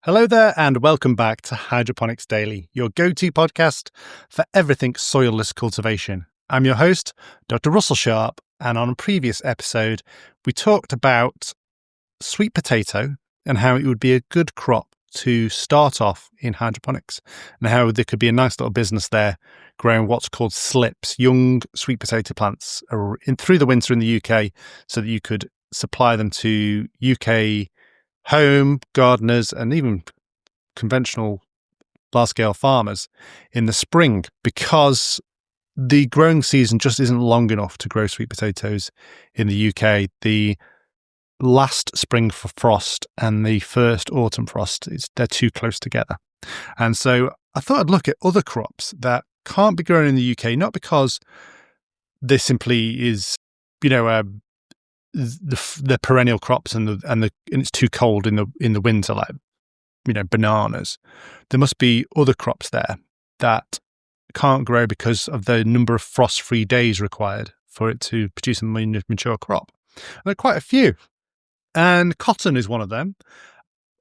Hello there and welcome back to Hydroponics Daily, your go-to podcast for everything soilless cultivation. I'm your host, Dr. Russell Sharp, and on a previous episode, we talked about sweet potato and how it would be a good crop to start off in hydroponics and how there could be a nice little business there growing what's called slips, young sweet potato plants through the winter in the UK so that you could supply them to UK home gardeners and even conventional large-scale farmers in the spring, because the growing season just isn't long enough to grow sweet potatoes in the UK. The last spring frost and the first autumn frost, they're too close together. And so I thought I'd look at other crops that can't be grown in the UK, not because they simply is, the perennial crops and it's too cold in the winter, like bananas. There must be other crops there that can't grow because of the number of frost-free days required for it to produce a mature crop. And there are quite a few, and cotton is one of them.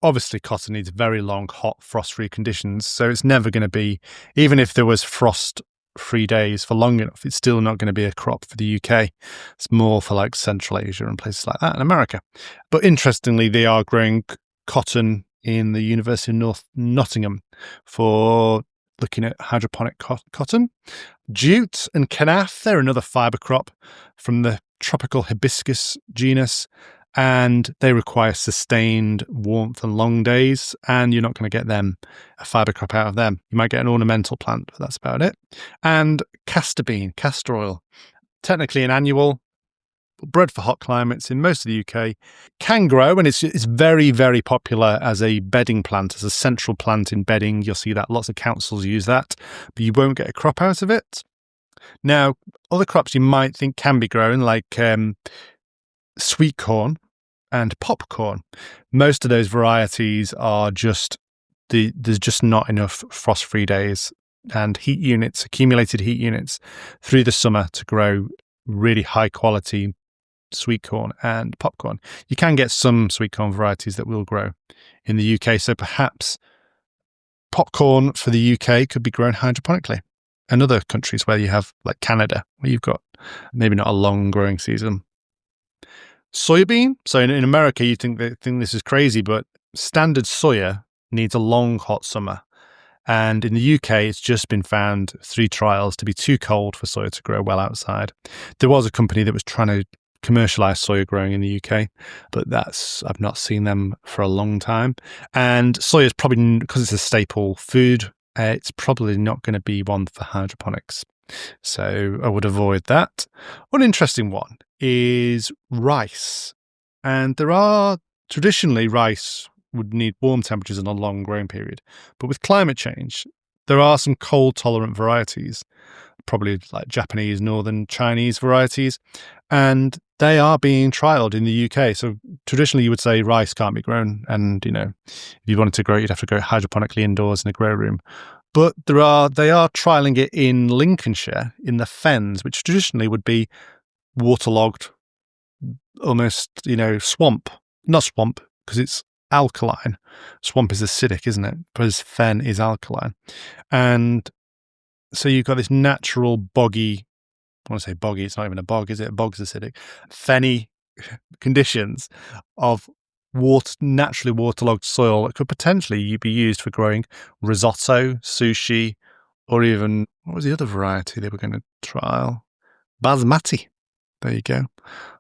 Obviously, cotton needs very long, hot, frost-free conditions, so it's never going to be, even if there was frost-free days for long enough, it's still not going to be a crop for the UK. It's more for like Central Asia and places like that in America. But interestingly, they are growing cotton in the University of North Nottingham for looking at hydroponic cotton. Jute and kanaf, they're another fibre crop from the tropical hibiscus genus, and they require sustained warmth and long days, and you're not going to get a fibre crop out of them. You might get an ornamental plant, but that's about it. And castor oil, technically an annual, bred for hot climates in most of the UK, can grow, and it's very, very popular as a bedding plant, as a central plant in bedding. You'll see that lots of councils use that, but you won't get a crop out of it. Now, other crops you might think can be grown, like sweet corn and popcorn. Most of those varieties are there's just not enough frost-free days and accumulated heat units through the summer to grow really high quality sweet corn and popcorn. You can get some sweet corn varieties that will grow in the UK, so perhaps popcorn for the UK could be grown hydroponically. And other countries where you have, like Canada, where you've got maybe not a long growing season. Soybean. So in America, you think this is crazy, but standard soya needs a long, hot summer. And in the UK, it's just been found through trials to be too cold for soya to grow well outside. There was a company that was trying to commercialize soya growing in the UK, but I've not seen them for a long time. And soya is probably, because it's a staple food, it's probably not going to be one for hydroponics. So I would avoid that. One interesting one is rice. And traditionally, rice would need warm temperatures and a long growing period. But with climate change, there are some cold tolerant varieties, probably like Japanese, northern Chinese varieties, and they are being trialed in the UK. So traditionally you would say rice can't be grown, and if you wanted to grow it, you'd have to grow hydroponically indoors in a grow room. But they are trialing it in Lincolnshire, in the fens, which traditionally would be waterlogged, almost swamp. Not swamp, because it's alkaline. Swamp is acidic, isn't it? Whereas fen is alkaline. And so you've got this natural boggy, I want to say boggy, it's not even a bog, is it? A bog's acidic. Fenny conditions of naturally waterlogged soil that could potentially be used for growing risotto, sushi, or even, what was the other variety they were going to trial? Basmati. There you go.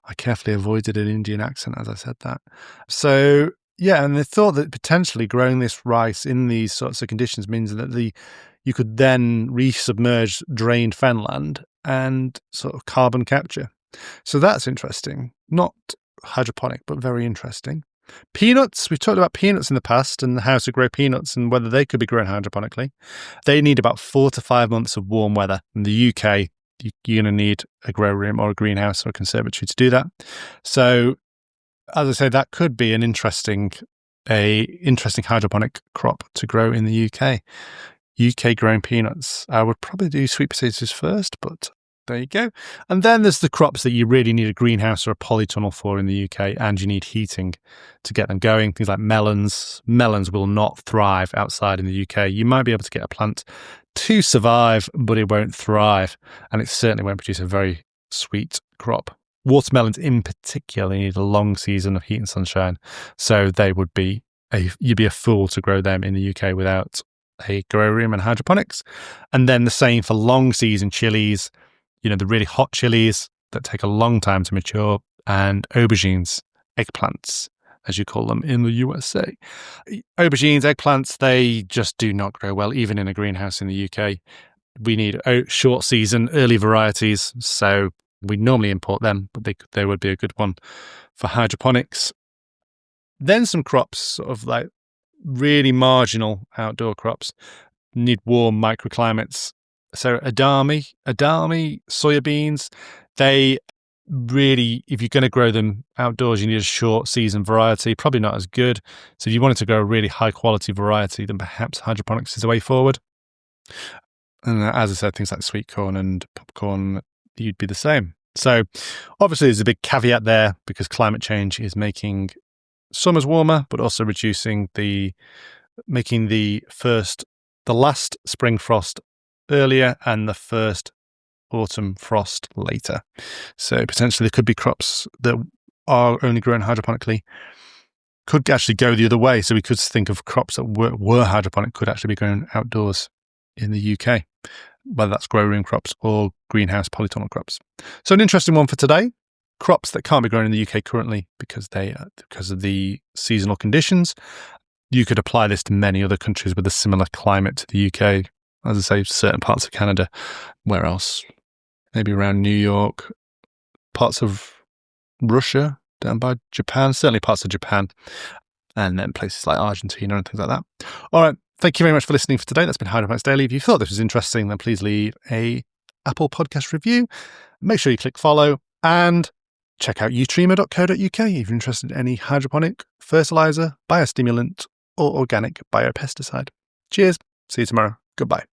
I carefully avoided an Indian accent as I said that. So, yeah, and they thought that potentially growing this rice in these sorts of conditions means that you could then resubmerge drained fenland and sort of carbon capture. So that's interesting. Not hydroponic, but very interesting. Peanuts. We've talked about peanuts in the past and how to grow peanuts and whether they could be grown hydroponically. They need about 4 to 5 months of warm weather. In the UK, you're going to need a grow room or a greenhouse or a conservatory to do that. So, as I say, that could be an interesting hydroponic crop to grow in the UK. UK grown peanuts. I would probably do sweet potatoes first, but There you go. And then there's the crops that you really need a greenhouse or a polytunnel for in the UK, and you need heating to get them going. Things like melons. Melons will not thrive outside in the UK. You might be able to get a plant to survive, but it won't thrive, and it certainly won't produce a very sweet crop. Watermelons in particular need a long season of heat and sunshine, so they would be you'd be a fool to grow them in the UK without a grow room and hydroponics. And then the same for long season chilies, the really hot chilies that take a long time to mature, and aubergines, eggplants, as you call them in the USA. Aubergines, eggplants, they just do not grow well, even in a greenhouse in the UK. We need short season, early varieties, so we normally import them, but they would be a good one for hydroponics. Then some crops, sort of like really marginal outdoor crops, need warm microclimates. So edamame, soybeans, they really, if you're going to grow them outdoors, you need a short season variety, probably not as good. So if you wanted to grow a really high quality variety, then perhaps hydroponics is the way forward. And as I said, things like sweet corn and popcorn, you'd be the same. So obviously there's a big caveat there, because climate change is making summers warmer, but also making the last spring frost earlier and the first autumn frost later. So potentially there could be crops that are only grown hydroponically could actually go the other way. So we could think of crops that were hydroponic could actually be grown outdoors in the UK, whether that's grow room crops or greenhouse polytunnel crops. So an interesting one for today. Crops that can't be grown in the UK currently because of the seasonal conditions. You could apply this to many other countries with a similar climate to the UK. As I say, certain parts of Canada. Where else? Maybe around New York, parts of Russia, down by Japan, certainly parts of Japan, and then places like Argentina and things like that. All right. Thank you very much for listening for today. That's been Hydroponics Daily. If you thought this was interesting, then please leave a Apple Podcast review. Make sure you click follow and check out utrema.co.uk if you're interested in any hydroponic, fertilizer, biostimulant, or organic biopesticide. Cheers. See you tomorrow. Goodbye.